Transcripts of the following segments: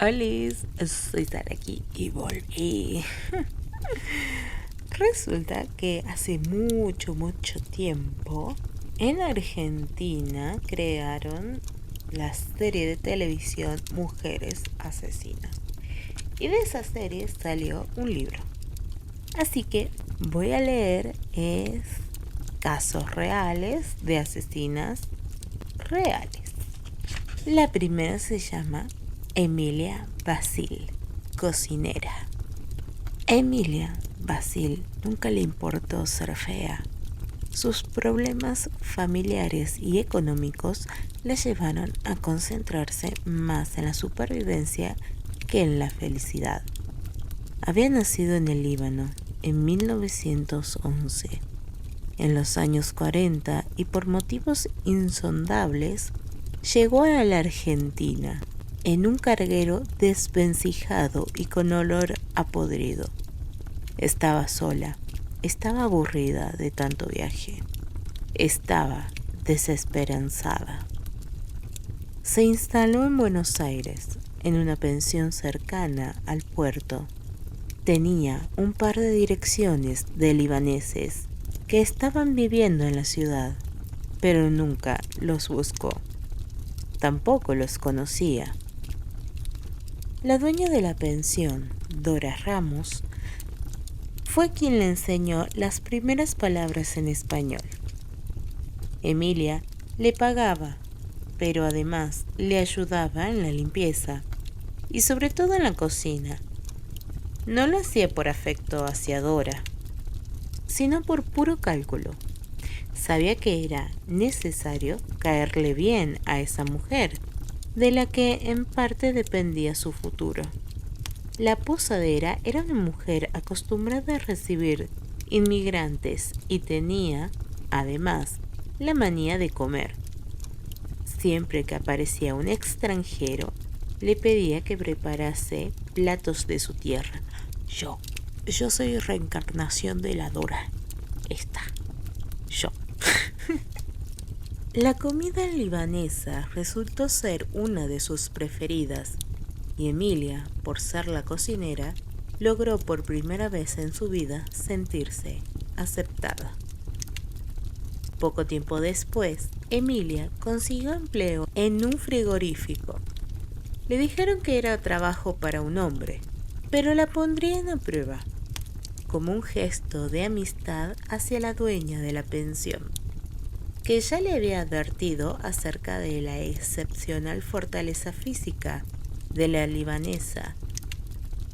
Hola, soy Sara aquí y volví. Resulta que hace mucho tiempo en Argentina crearon la serie de televisión Mujeres Asesinas. Y de esa serie salió un libro. Así que voy a leer casos reales de asesinas reales. La primera se llama Emilia Basil, cocinera. Emilia Basil nunca le importó ser fea. Sus problemas familiares y económicos la llevaron a concentrarse más en la supervivencia que en la felicidad. Había nacido en el Líbano en 1911. En los años 40 y por motivos insondables llegó a la Argentina en un carguero desvencijado y con olor a podrido. Estaba sola, estaba aburrida de tanto viaje, estaba desesperanzada. Se instaló en Buenos Aires, en una pensión cercana al puerto. Tenía un par de direcciones de libaneses que estaban viviendo en la ciudad, pero nunca los buscó. Tampoco los conocía. La dueña de la pensión, Dora Ramos, fue quien le enseñó las primeras palabras en español. Emilia le pagaba, pero además le ayudaba en la limpieza y sobre todo en la cocina. No lo hacía por afecto hacia Dora, sino por puro cálculo. Sabía que era necesario caerle bien a esa mujer, de la que en parte dependía su futuro. La posadera era una mujer acostumbrada a recibir inmigrantes y tenía, además, la manía de comer. Siempre que aparecía un extranjero, le pedía que preparase platos de su tierra. Yo soy reencarnación de la Dora. Yo. La comida libanesa resultó ser una de sus preferidas y Emilia, por ser la cocinera, logró por primera vez en su vida sentirse aceptada. Poco tiempo después, Emilia consiguió empleo en un frigorífico. Le dijeron que era trabajo para un hombre, pero la pondrían a prueba, como un gesto de amistad hacia la dueña de la pensión, que ya le había advertido acerca de la excepcional fortaleza física de la libanesa.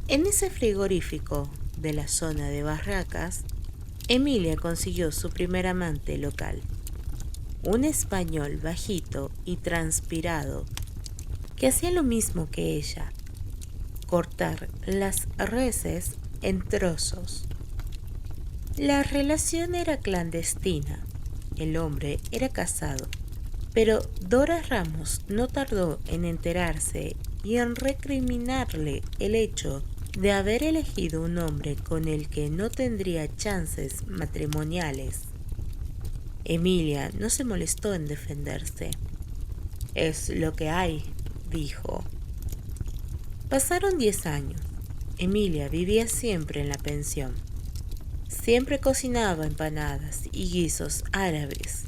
En ese frigorífico de la zona de Barracas, Emilia consiguió su primer amante local, un español bajito y transpirado que hacía lo mismo que ella, cortar las reses en trozos. La relación era clandestina. El hombre era casado, pero Dora Ramos no tardó en enterarse y en recriminarle el hecho de haber elegido un hombre con el que no tendría chances matrimoniales. Emilia no se molestó en defenderse. Es lo que hay, dijo. Pasaron 10 años. Emilia vivía siempre en la pensión. Siempre cocinaba empanadas y guisos árabes.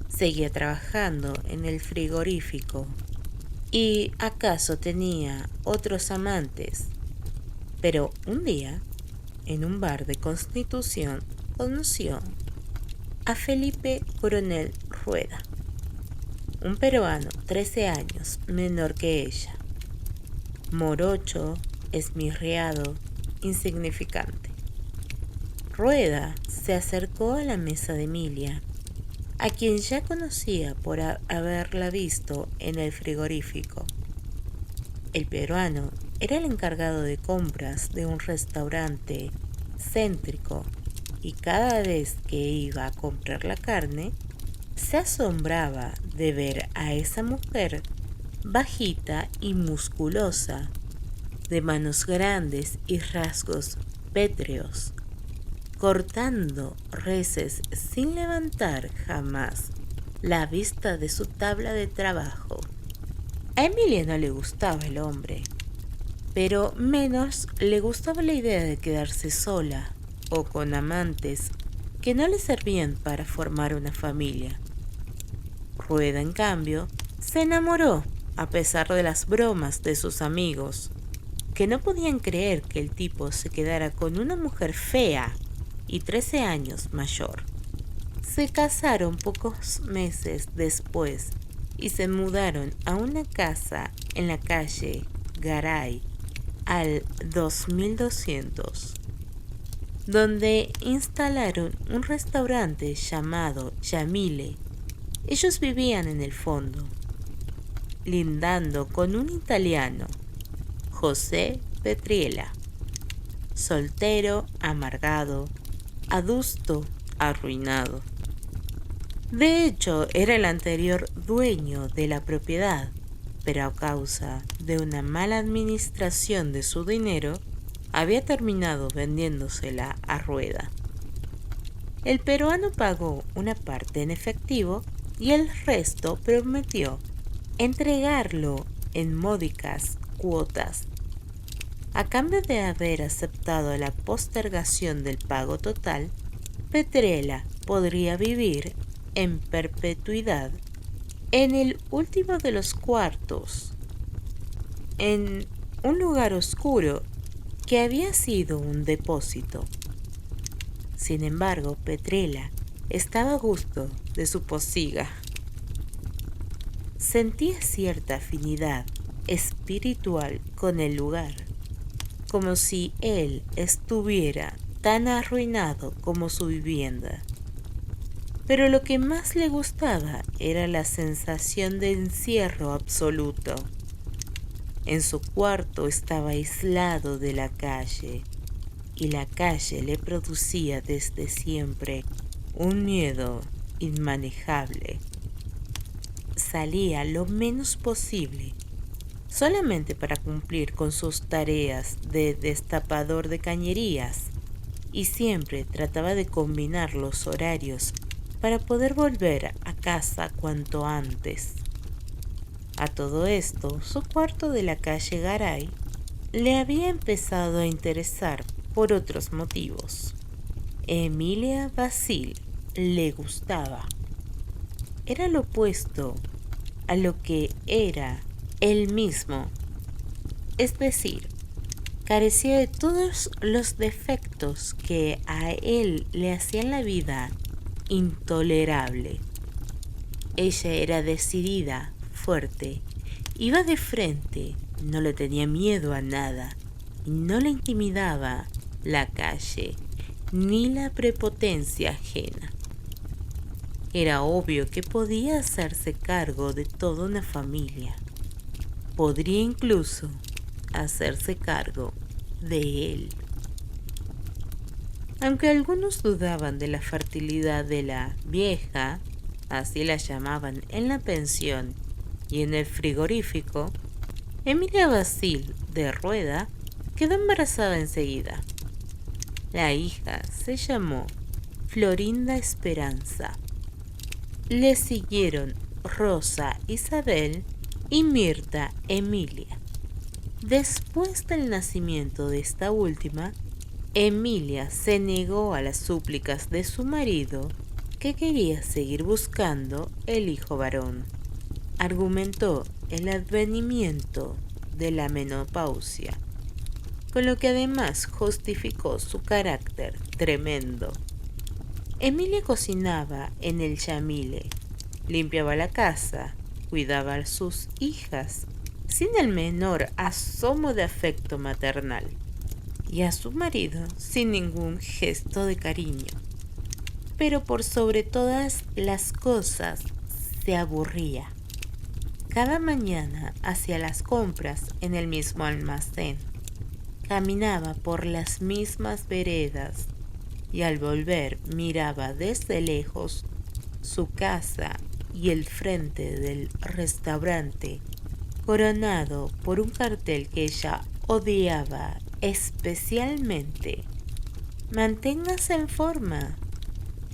Seguía trabajando en el frigorífico. ¿Y acaso tenía otros amantes? Pero un día, en un bar de Constitución, conoció a Felipe Coronel Rueda, un peruano 13 años menor que ella, morocho, esmirriado, insignificante. Rueda se acercó a la mesa de Emilia, a quien ya conocía por haberla visto en el frigorífico. El peruano era el encargado de compras de un restaurante céntrico y cada vez que iba a comprar la carne, se asombraba de ver a esa mujer bajita y musculosa, de manos grandes y rasgos pétreos, cortando reses sin levantar jamás la vista de su tabla de trabajo. A Emilia no le gustaba el hombre, pero menos le gustaba la idea de quedarse sola o con amantes que no le servían para formar una familia. Rueda, en cambio, se enamoró a pesar de las bromas de sus amigos, que no podían creer que el tipo se quedara con una mujer fea y 13 años mayor. Se casaron pocos meses después y se mudaron a una casa en la calle Garay al 2200, donde instalaron un restaurante llamado Yamile. Ellos vivían en el fondo, lindando con un italiano, José Petriela, soltero, amargado, adusto, arruinado. De hecho, era el anterior dueño de la propiedad, pero a causa de una mala administración de su dinero, había terminado vendiéndosela a Rueda. El peruano pagó una parte en efectivo y el resto prometió entregarlo en módicas cuotas. A cambio de haber aceptado la postergación del pago total, Petriela podría vivir en perpetuidad en el último de los cuartos, en un lugar oscuro que había sido un depósito. Sin embargo, Petriela estaba a gusto de su pociga. Sentía cierta afinidad espiritual con el lugar, como si él estuviera tan arruinado como su vivienda. Pero lo que más le gustaba era la sensación de encierro absoluto. En su cuarto estaba aislado de la calle, y la calle le producía desde siempre un miedo inmanejable. Salía lo menos posible, solamente para cumplir con sus tareas de destapador de cañerías, y siempre trataba de combinar los horarios para poder volver a casa cuanto antes. A todo esto, su cuarto de la calle Garay le había empezado a interesar por otros motivos. Emilia Basil le gustaba. Era lo opuesto a lo que era él mismo, es decir, carecía de todos los defectos que a él le hacían la vida intolerable. Ella era decidida, fuerte, iba de frente, no le tenía miedo a nada, y no le intimidaba la calle ni la prepotencia ajena. Era obvio que podía hacerse cargo de toda una familia. Podría incluso hacerse cargo de él. Aunque algunos dudaban de la fertilidad de la vieja, así la llamaban en la pensión y en el frigorífico, Emilia Basil de Rueda quedó embarazada enseguida. La hija se llamó Florinda Esperanza. Le siguieron Rosa Isabel y Mirta Emilia. Después del nacimiento de esta última, Emilia se negó a las súplicas de su marido, que quería seguir buscando el hijo varón. Argumentó el advenimiento de la menopausia, con lo que además justificó su carácter tremendo. Emilia cocinaba en el Yamile, limpiaba la casa, cuidaba a sus hijas, sin el menor asomo de afecto maternal, y a su marido sin ningún gesto de cariño. Pero por sobre todas las cosas se aburría. Cada mañana hacía las compras en el mismo almacén. Caminaba por las mismas veredas y al volver miraba desde lejos su casa y el frente del restaurante, coronado por un cartel que ella odiaba especialmente. Manténgase en forma.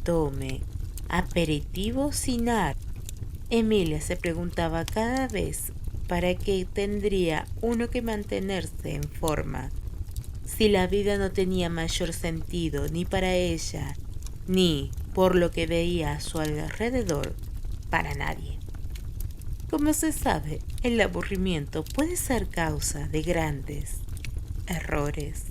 Tome aperitivo sin ar. Emilia se preguntaba cada vez ¿para qué tendría uno que mantenerse en forma si la vida no tenía mayor sentido ni para ella, ni, por lo que veía a su alrededor, para nadie? Como se sabe, el aburrimiento puede ser causa de grandes errores.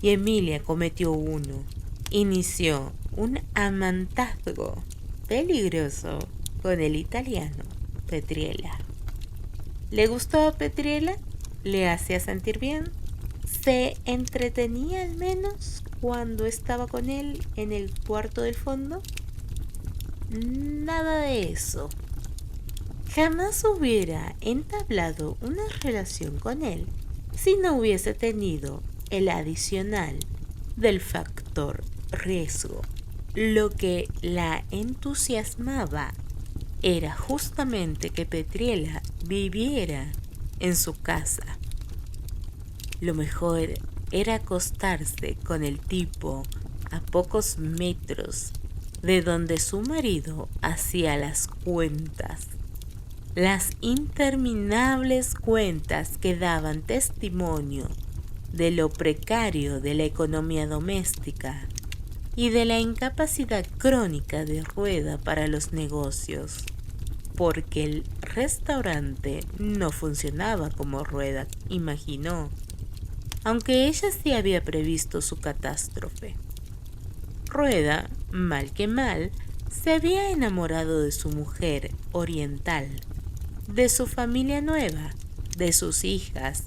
Y Emilia cometió uno. Inició un amantazgo peligroso con el italiano Petriella. ¿Le gustó a Petriella? ¿Le hacía sentir bien? ¿Se entretenía al menos cuando estaba con él en el cuarto del fondo? Nada de eso. Jamás hubiera entablado una relación con él si no hubiese tenido el adicional del factor riesgo. Lo que la entusiasmaba era justamente que Petriella viviera en su casa. Lo mejor era acostarse con el tipo a pocos metros de donde su marido hacía las cuentas. Las interminables cuentas que daban testimonio de lo precario de la economía doméstica y de la incapacidad crónica de Rueda para los negocios, porque el restaurante no funcionaba como Rueda imaginó, aunque ella sí había previsto su catástrofe. Rueda, mal que mal, se había enamorado de su mujer oriental, de su familia nueva, de sus hijas,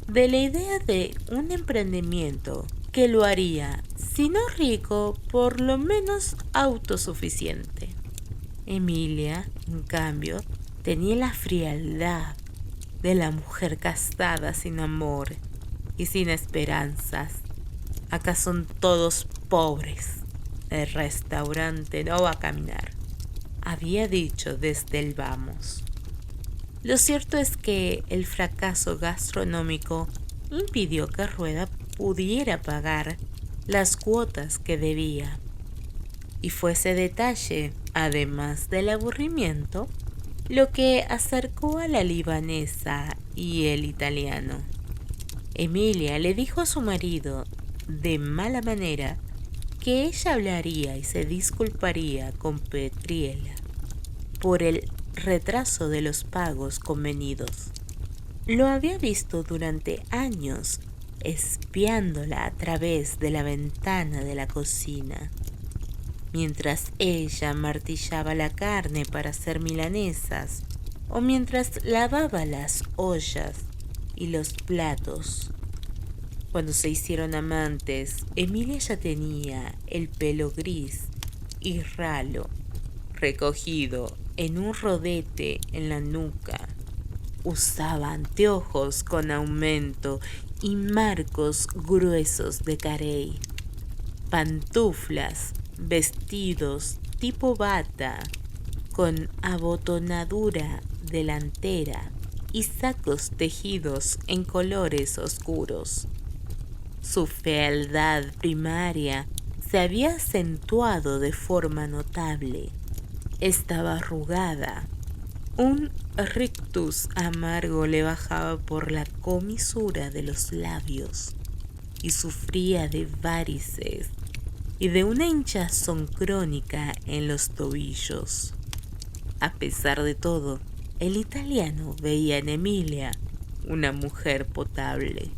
de la idea de un emprendimiento que lo haría, si no rico, por lo menos autosuficiente. Emilia, en cambio, tenía la frialdad de la mujer casada sin amor y sin esperanzas. Acá son todos pobres. El restaurante no va a caminar, había dicho desde el vamos. Lo cierto es que el fracaso gastronómico impidió que Rueda pudiera pagar las cuotas que debía. Y fue ese detalle, además del aburrimiento, lo que acercó a la libanesa y el italiano. Emilia le dijo a su marido, de mala manera, que ella hablaría y se disculparía con Petriella por el retraso de los pagos convenidos. Lo había visto durante años espiándola a través de la ventana de la cocina, mientras ella martillaba la carne para hacer milanesas o mientras lavaba las ollas y los platos. Cuando se hicieron amantes, Emilia ya tenía el pelo gris y ralo, recogido en un rodete en la nuca. Usaba anteojos con aumento y marcos gruesos de carey, pantuflas, vestidos tipo bata con abotonadura delantera y sacos tejidos en colores oscuros. Su fealdad primaria se había acentuado de forma notable. Estaba arrugada. Un rictus amargo le bajaba por la comisura de los labios y sufría de varices y de una hinchazón crónica en los tobillos. A pesar de todo, el italiano veía en Emilia una mujer potable,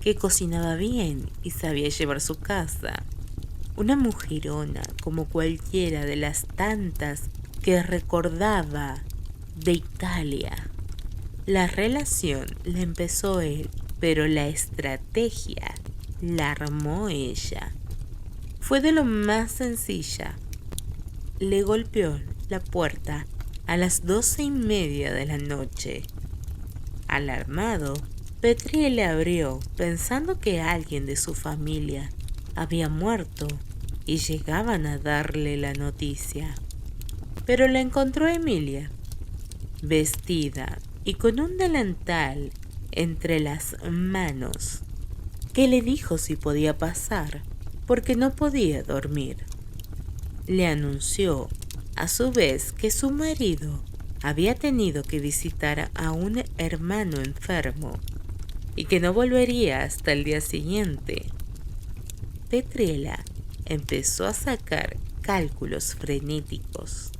que cocinaba bien y sabía llevar su casa. Una mujerona como cualquiera de las tantas que recordaba de Italia. La relación la empezó él, pero la estrategia la armó ella. Fue de lo más sencilla. Le golpeó la puerta a las 12:30 de la noche. Alarmado, Petri le abrió pensando que alguien de su familia había muerto y llegaban a darle la noticia. Pero la encontró Emilia, vestida y con un delantal entre las manos, que le dijo si podía pasar porque no podía dormir. Le anunció a su vez que su marido había tenido que visitar a un hermano enfermo y que no volvería hasta el día siguiente. Petriela empezó a sacar cálculos frenéticos.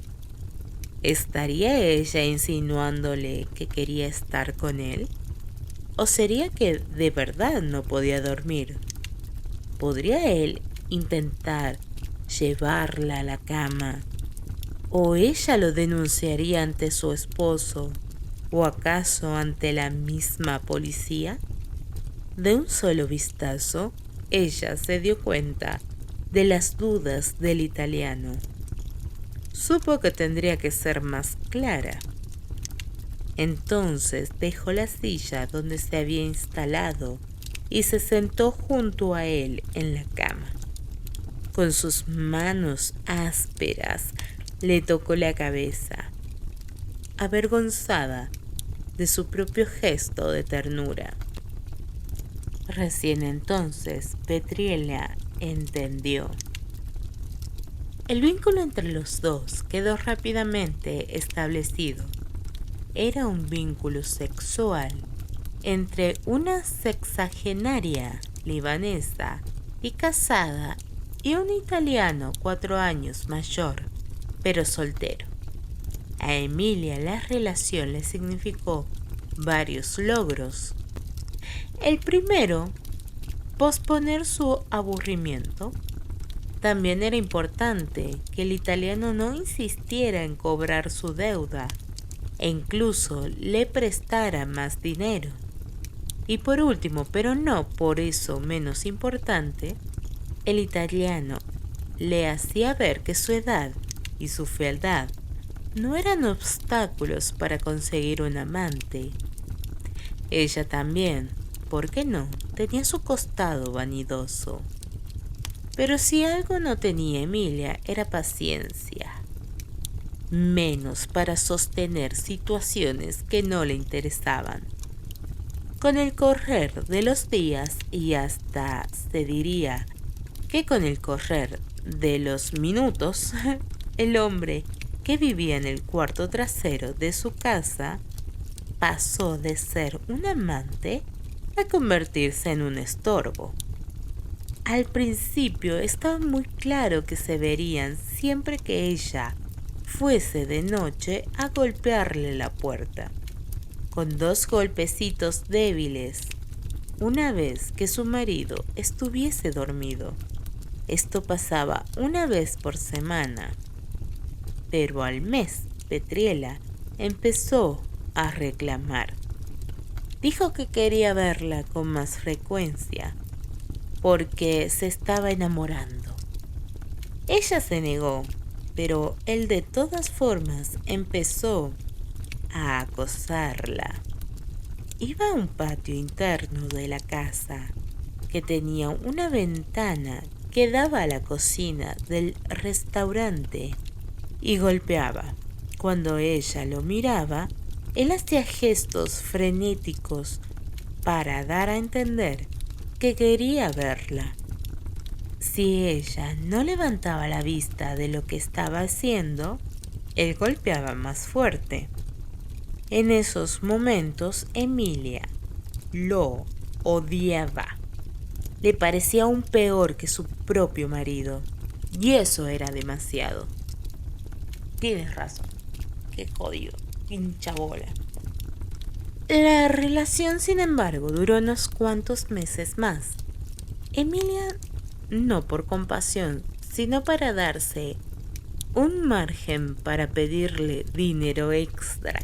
¿Estaría ella insinuándole que quería estar con él? ¿O sería que de verdad no podía dormir? ¿Podría él intentar llevarla a la cama? ¿O ella lo denunciaría ante su esposo? ¿O acaso ante la misma policía? De un solo vistazo, ella se dio cuenta de las dudas del italiano. Supo que tendría que ser más clara. Entonces dejó la silla donde se había instalado y se sentó junto a él en la cama. Con sus manos ásperas le tocó la cabeza, avergonzada de su propio gesto de ternura. Recién entonces Petriela entendió. El vínculo entre los dos quedó rápidamente establecido. Era un vínculo sexual entre una sexagenaria libanesa y casada y un italiano 4 años mayor, pero soltero. A Emilia la relación le significó varios logros. El primero, posponer su aburrimiento. También era importante que el italiano no insistiera en cobrar su deuda e incluso le prestara más dinero. Y por último, pero no por eso menos importante, el italiano le hacía ver que su edad y su fealdad no eran obstáculos para conseguir un amante. Ella también, ¿por qué no?, tenía su costado vanidoso. Pero si algo no tenía Emilia era paciencia, menos para sostener situaciones que no le interesaban. Con el correr de los días y hasta se diría que con el correr de los minutos, el hombre que vivía en el cuarto trasero de su casa pasó de ser un amante a convertirse en un estorbo. Al principio estaba muy claro que se verían siempre que ella fuese de noche a golpearle la puerta, con 2 golpecitos débiles, una vez que su marido estuviese dormido. Esto pasaba una vez por semana, pero al mes Petriela empezó a reclamar. Dijo que quería verla con más frecuencia, porque se estaba enamorando. Ella se negó, pero él de todas formas empezó a acosarla. Iba a un patio interno de la casa, que tenía una ventana que daba a la cocina del restaurante, y golpeaba. Cuando ella lo miraba, él hacía gestos frenéticos para dar a entender que quería verla. Si ella no levantaba la vista de lo que estaba haciendo, él golpeaba más fuerte. En esos momentos Emilia lo odiaba. Le parecía aún peor que su propio marido, y eso era demasiado. Tienes razón, qué jodido, hincha bola. La relación, sin embargo, duró unos cuantos meses más. Emilia, no por compasión, sino para darse un margen para pedirle dinero extra,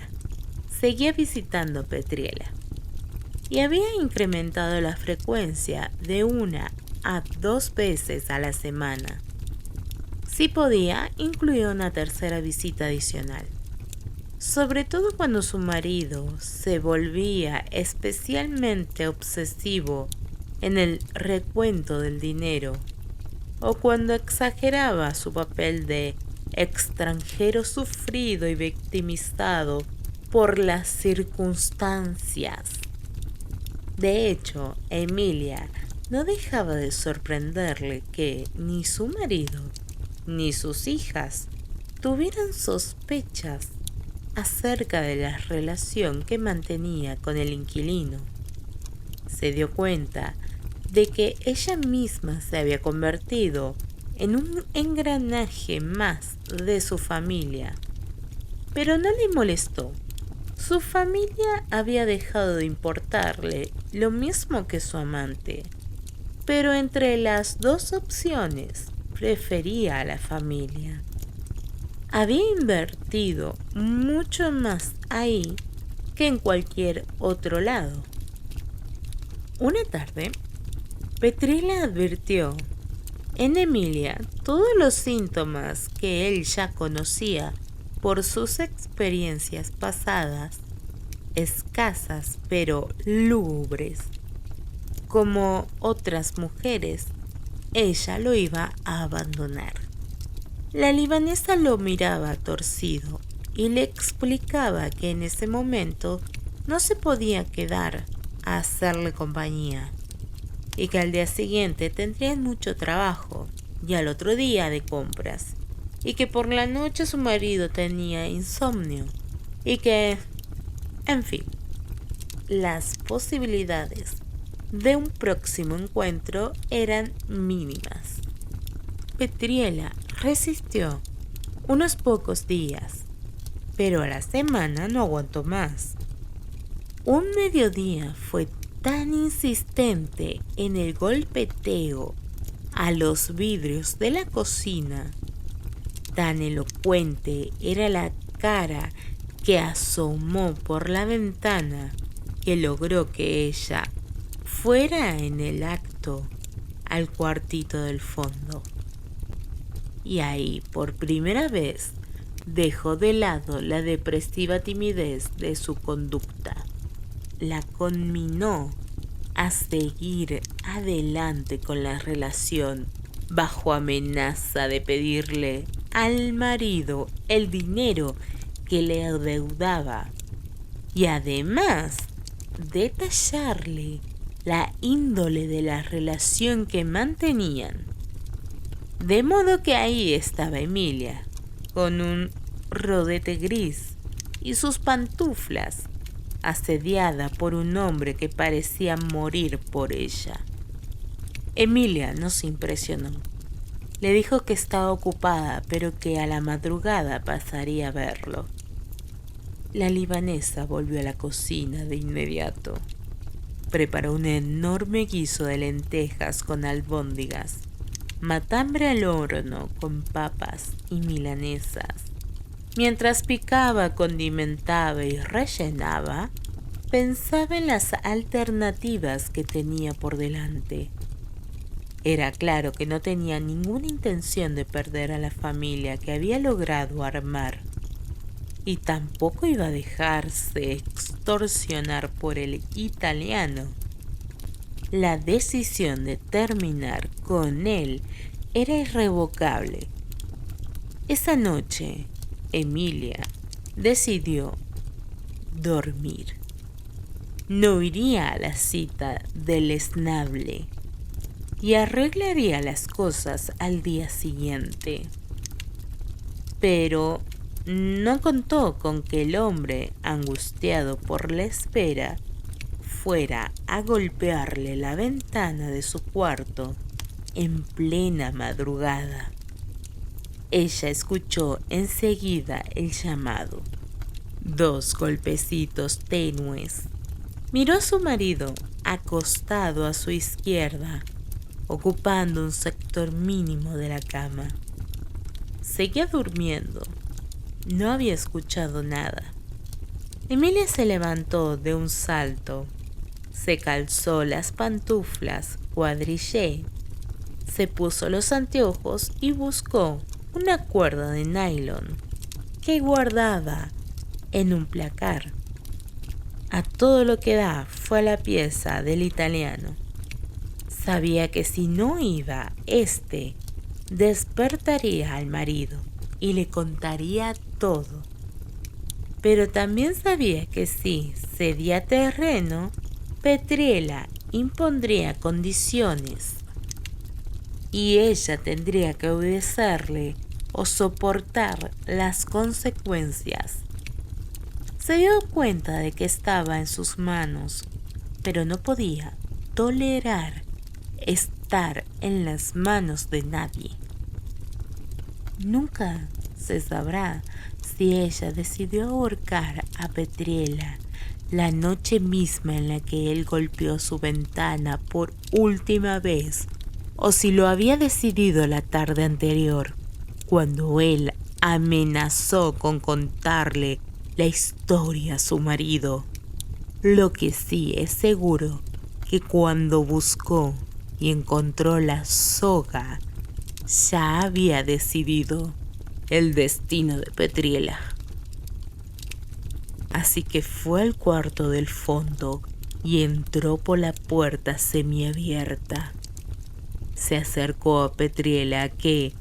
seguía visitando a Petriela y había incrementado la frecuencia de 1 a 2 veces a la semana. Si podía, incluía una tercera visita adicional, sobre todo cuando su marido se volvía especialmente obsesivo en el recuento del dinero, o cuando exageraba su papel de extranjero sufrido y victimizado por las circunstancias. De hecho, a Emilia no dejaba de sorprenderle que ni su marido ni sus hijas tuvieran sospechas. acerca de la relación que mantenía con el inquilino. Se dio cuenta de que ella misma se había convertido en un engranaje más de su familia, pero no le molestó. Su familia había dejado de importarle lo mismo que su amante, pero entre las dos opciones prefería a la familia. Había invertido mucho más ahí que en cualquier otro lado. Una tarde, Petrila advirtió en Emilia todos los síntomas que él ya conocía por sus experiencias pasadas, escasas pero lúgubres. Como otras mujeres, ella lo iba a abandonar. La libanesa lo miraba torcido y le explicaba que en ese momento no se podía quedar a hacerle compañía y que al día siguiente tendrían mucho trabajo y al otro día de compras, y que por la noche su marido tenía insomnio y que, en fin, las posibilidades de un próximo encuentro eran mínimas. Petriela resistió unos pocos días, pero a la semana no aguantó más. Un mediodía fue tan insistente en el golpeteo a los vidrios de la cocina, tan elocuente era la cara que asomó por la ventana, que logró que ella fuera en el acto al cuartito del fondo. Y ahí, por primera vez, dejó de lado la depresiva timidez de su conducta. La conminó a seguir adelante con la relación bajo amenaza de pedirle al marido el dinero que le adeudaba y además detallarle la índole de la relación que mantenían. De modo que ahí estaba Emilia, con un rodete gris y sus pantuflas, asediada por un hombre que parecía morir por ella. Emilia no se impresionó. Le dijo que estaba ocupada, pero que a la madrugada pasaría a verlo. La libanesa volvió a la cocina de inmediato. Preparó un enorme guiso de lentejas con albóndigas, matambre al horno con papas y milanesas. Mientras picaba, condimentaba y rellenaba, pensaba en las alternativas que tenía por delante. Era claro que no tenía ninguna intención de perder a la familia que había logrado armar, y tampoco iba a dejarse extorsionar por el italiano. La decisión de terminar con él era irrevocable. Esa noche, Emilia decidió dormir. No iría a la cita del esnable y arreglaría las cosas al día siguiente. Pero no contó con que el hombre, angustiado por la espera, fuera a golpearle la ventana de su cuarto en plena madrugada. Ella escuchó enseguida el llamado. 2 golpecitos tenues. Miró a su marido acostado a su izquierda, ocupando un sector mínimo de la cama. Seguía durmiendo. No había escuchado nada. Emilia se levantó de un salto. Se calzó las pantuflas cuadrillé, se puso los anteojos y buscó una cuerda de nylon que guardaba en un placar. A todo lo que da fue a la pieza del italiano. Sabía que si no iba, despertaría al marido y le contaría todo. Pero también sabía que si cedía terreno, Petriela impondría condiciones y ella tendría que obedecerle o soportar las consecuencias. Se dio cuenta de que estaba en sus manos, pero no podía tolerar estar en las manos de nadie. Nunca se sabrá si ella decidió ahorcar a Petriela la noche misma en la que él golpeó su ventana por última vez, o si lo había decidido la tarde anterior, cuando él amenazó con contarle la historia a su marido. Lo que sí es seguro que cuando buscó y encontró la soga, ya había decidido el destino de Petriela. Así que fue al cuarto del fondo y entró por la puerta semiabierta. Se acercó a Petriela que,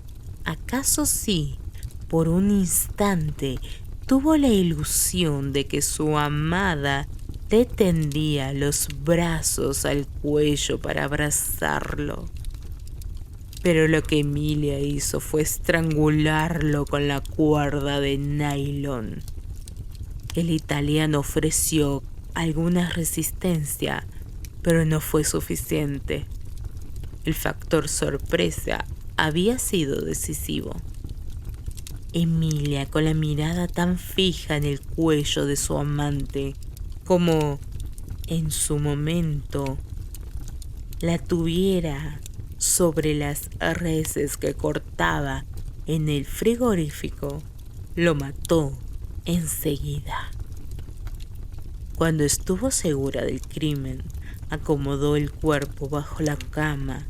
acaso sí, por un instante tuvo la ilusión de que su amada le tendía los brazos al cuello para abrazarlo. Pero lo que Emilia hizo fue estrangularlo con la cuerda de nylon. El italiano ofreció alguna resistencia, pero no fue suficiente. El factor sorpresa había sido decisivo. Emilia, con la mirada tan fija en el cuello de su amante, como en su momento la tuviera sobre las reses que cortaba en el frigorífico, lo mató enseguida. Cuando estuvo segura del crimen, acomodó el cuerpo bajo la cama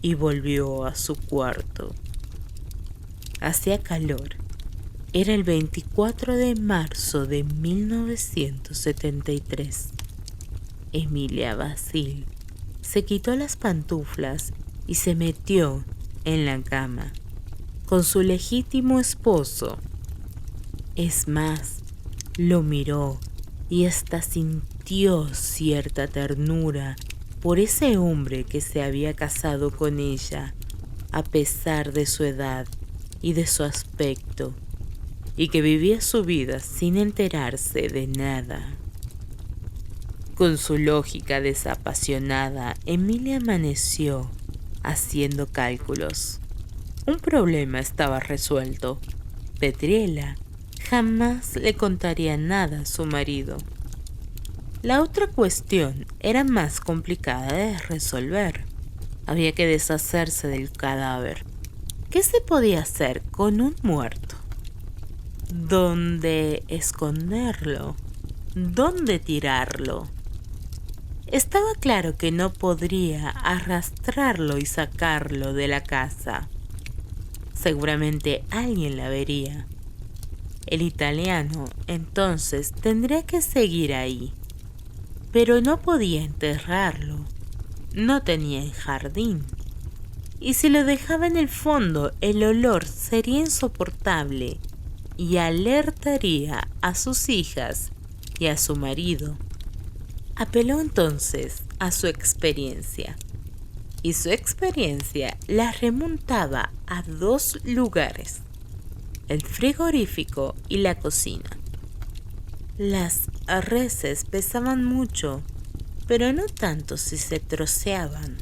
y volvió a su cuarto. Hacía calor. Era el 24 de marzo de 1973. Emilia Basile se quitó las pantuflas y se metió en la cama con su legítimo esposo. Es más, lo miró y hasta sintió cierta ternura por ese hombre que se había casado con ella, a pesar de su edad y de su aspecto, y que vivía su vida sin enterarse de nada. Con su lógica desapasionada, Emilia amaneció haciendo cálculos. Un problema estaba resuelto. Petriela jamás le contaría nada a su marido. La otra cuestión era más complicada de resolver. Había que deshacerse del cadáver. ¿Qué se podía hacer con un muerto? ¿Dónde esconderlo? ¿Dónde tirarlo? Estaba claro que no podría arrastrarlo y sacarlo de la casa. Seguramente alguien la vería. El italiano entonces tendría que seguir ahí. Pero no podía enterrarlo. No tenía jardín. Y si lo dejaba en el fondo, el olor sería insoportable y alertaría a sus hijas y a su marido. Apeló entonces a su experiencia. Y su experiencia la remontaba a dos lugares: el frigorífico y la cocina. Las reses pesaban mucho, pero no tanto si se troceaban.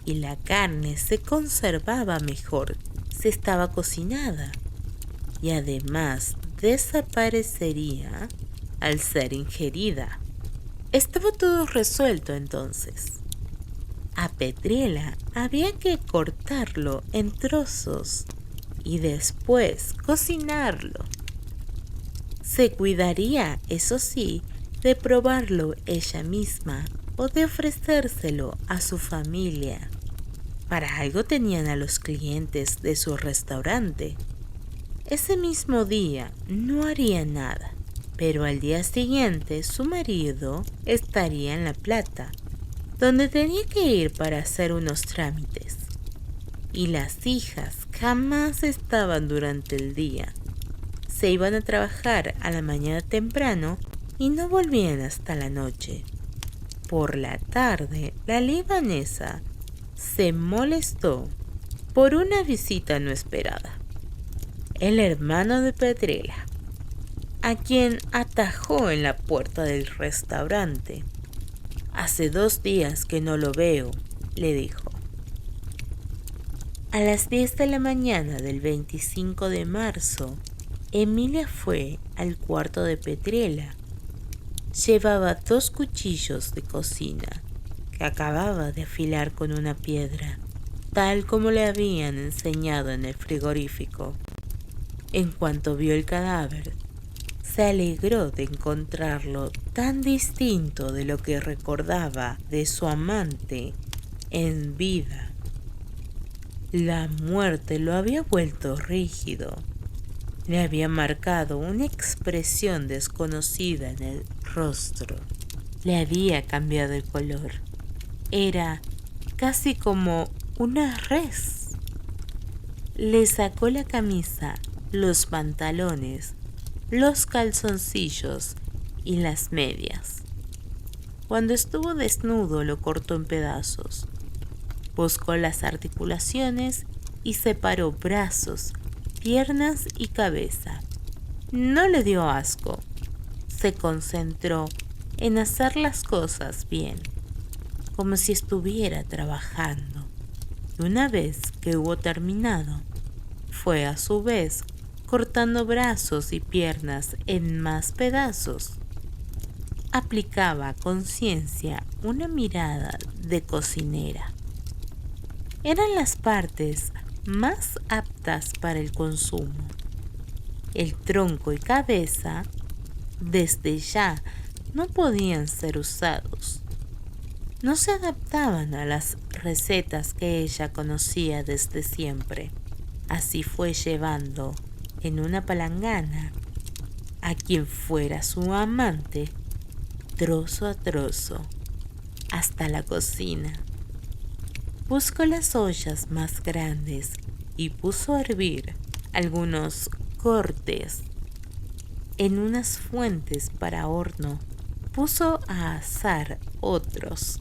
Y la carne se conservaba mejor si estaba cocinada. Y además desaparecería al ser ingerida. Estaba todo resuelto entonces. A Petriela había que cortarlo en trozos y después cocinarlo. Se cuidaría, eso sí, de probarlo ella misma o de ofrecérselo a su familia. Para algo tenían a los clientes de su restaurante. Ese mismo día no haría nada, pero al día siguiente su marido estaría en La Plata, donde tenía que ir para hacer unos trámites. Y las hijas jamás estaban durante el día. Se iban a trabajar a la mañana temprano y no volvían hasta la noche. Por la tarde, la libanesa se molestó por una visita no esperada. El hermano de Petriela. a quien atajó en la puerta del restaurante. «Hace 2 días que no lo veo», le dijo. A las 10 de la mañana del 25 de marzo, Emilia fue al cuarto de Petriela. Llevaba 2 cuchillos de cocina que acababa de afilar con una piedra, tal como le habían enseñado en el frigorífico. En cuanto vio el cadáver, se alegró de encontrarlo tan distinto de lo que recordaba de su amante en vida. La muerte lo había vuelto rígido. Le había marcado una expresión desconocida en el rostro. Le había cambiado el color. Era casi como una res. Le sacó la camisa, los pantalones, los calzoncillos y las medias. Cuando estuvo desnudo lo cortó en pedazos. Buscó las articulaciones y separó brazos, piernas y cabeza. No le dio asco. Se concentró en hacer las cosas bien, como si estuviera trabajando. Y una vez que hubo terminado, fue a su vez cortando brazos y piernas en más pedazos. Aplicaba a conciencia una mirada de cocinera. Eran las partes más aptas para el consumo. El tronco y cabeza, desde ya, no podían ser usados. No se adaptaban a las recetas que ella conocía desde siempre. Así fue llevando en una palangana a quien fuera su amante, trozo a trozo, hasta la cocina. Buscó las ollas más grandes y puso a hervir algunos cortes. En unas fuentes para horno puso a asar otros.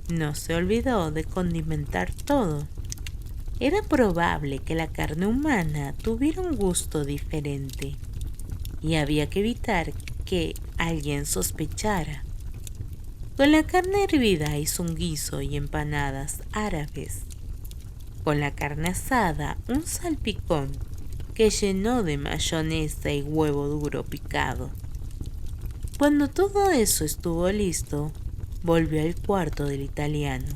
No se olvidó de condimentar todo. Era probable que la carne humana tuviera un gusto diferente y había que evitar que alguien sospechara. Con la carne hervida hizo un guiso y empanadas árabes. Con la carne asada, un salpicón que llenó de mayonesa y huevo duro picado. Cuando todo eso estuvo listo, volvió al cuarto del italiano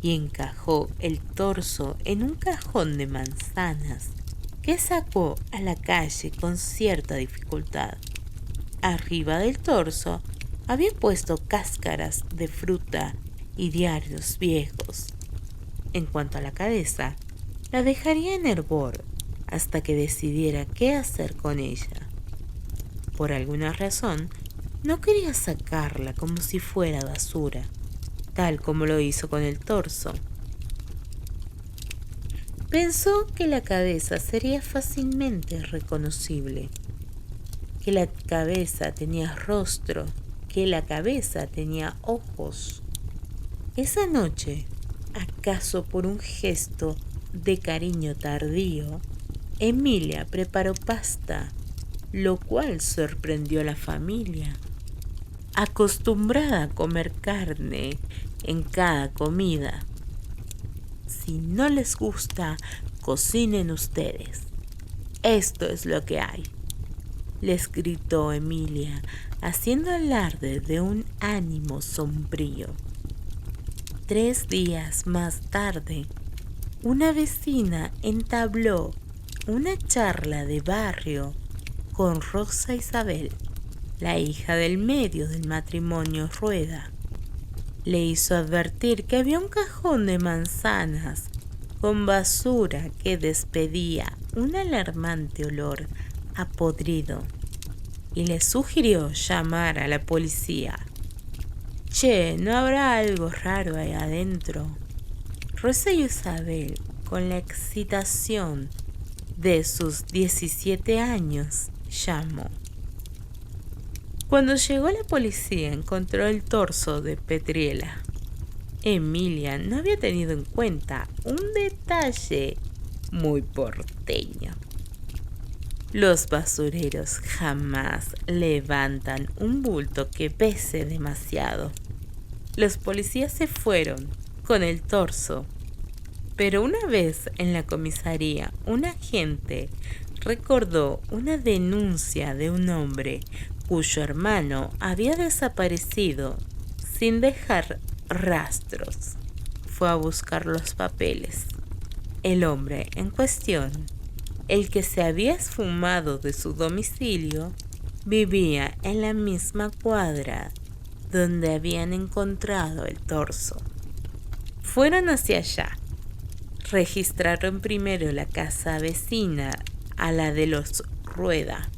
y encajó el torso en un cajón de manzanas que sacó a la calle con cierta dificultad. Arriba del torso había puesto cáscaras de fruta y diarios viejos. En cuanto a la cabeza, la dejaría en hervor hasta que decidiera qué hacer con ella. Por alguna razón, no quería sacarla como si fuera basura, tal como lo hizo con el torso. Pensó que la cabeza sería fácilmente reconocible, que la cabeza tenía rostro, que la cabeza tenía ojos. Esa noche, acaso por un gesto de cariño tardío, Emilia preparó pasta, lo cual sorprendió a la familia. Acostumbrada a comer carne en cada comida. Si no les gusta, cocinen ustedes. Esto es lo que hay, les gritó Emilia, haciendo alarde de un ánimo sombrío. 3 días más tarde, una vecina entabló una charla de barrio con Rosa Isabel, la hija del medio del matrimonio Rueda. Le hizo advertir que había un cajón de manzanas con basura que despedía un alarmante olor a podrido y le sugirió llamar a la policía. «Che, ¿no habrá algo raro ahí adentro?». Rosa Isabel, con la excitación de sus 17 años, llamó. Cuando llegó la policía encontró el torso de Petriela. Emilia no había tenido en cuenta un detalle muy porteño. Los basureros jamás levantan un bulto que pese demasiado. Los policías se fueron con el torso, pero una vez en la comisaría, un agente recordó una denuncia de un hombre cuyo hermano había desaparecido sin dejar rastros. Fue a buscar los papeles. El hombre en cuestión, el que se había esfumado de su domicilio, vivía en la misma cuadra donde habían encontrado el torso. Fueron hacia allá. Registraron primero la casa vecina a la de los Rueda.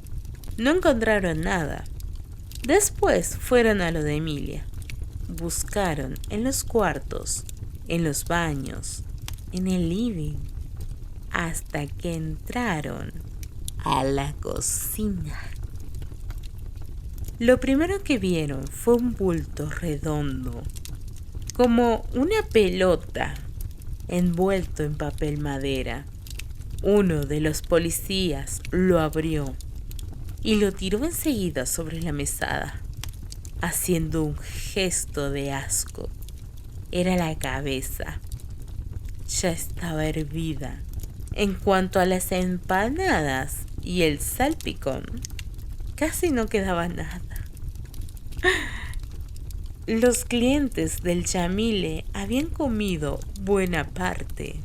No encontraron nada. Después fueron a lo de Emilia. Buscaron en los cuartos, en los baños, en el living, hasta que entraron a la cocina. Lo primero que vieron fue un bulto redondo, como una pelota, envuelto en papel madera. Uno de los policías lo abrió y lo tiró enseguida sobre la mesada, haciendo un gesto de asco. Era la cabeza. Ya estaba hervida. En cuanto a las empanadas y el salpicón, casi no quedaba nada. Los clientes del Yamile habían comido buena parte.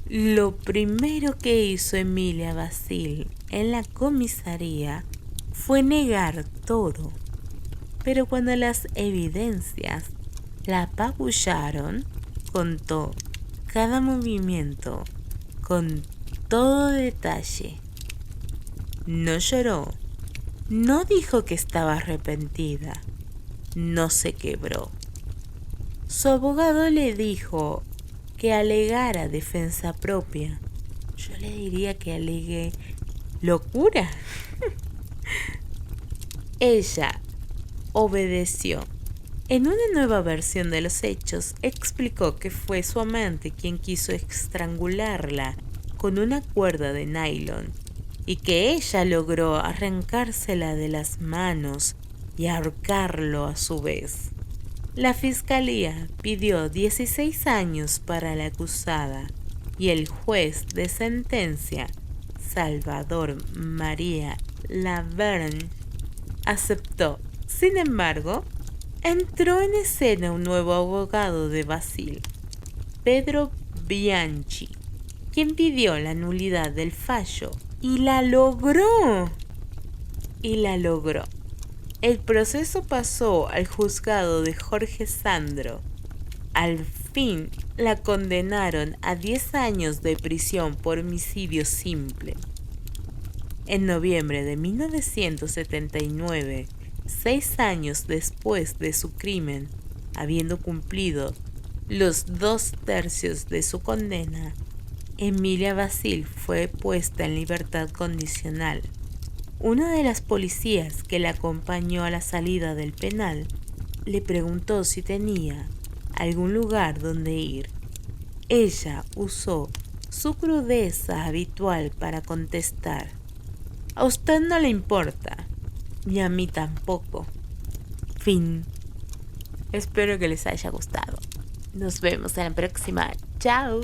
Lo primero que hizo Emilia Basil en la comisaría fue negar todo. Pero cuando las evidencias la apabullaron, contó cada movimiento con todo detalle. No lloró, no dijo que estaba arrepentida, no se quebró. Su abogado le dijo que alegara defensa propia. Yo le diría que alegue locura. Ella obedeció. En una nueva versión de los hechos, explicó que fue su amante quien quiso estrangularla con una cuerda de nylon y que ella logró arrancársela de las manos y ahorcarlo a su vez. La fiscalía pidió 16 años para la acusada y el juez de sentencia, Salvador María Laverne, aceptó. Sin embargo, entró en escena un nuevo abogado de Basil, Pedro Bianchi, quien pidió la nulidad del fallo y la logró. El proceso pasó al juzgado de Jorge Sandro. Al fin la condenaron a 10 años de prisión por homicidio simple. En noviembre de 1979, 6 años después de su crimen, habiendo cumplido los 2/3 de su condena, Emilia Basil fue puesta en libertad condicional. Una de las policías que la acompañó a la salida del penal le preguntó si tenía algún lugar donde ir. Ella usó su crudeza habitual para contestar: «A usted no le importa, y a mí tampoco». Fin. Espero que les haya gustado. Nos vemos en la próxima. Chao.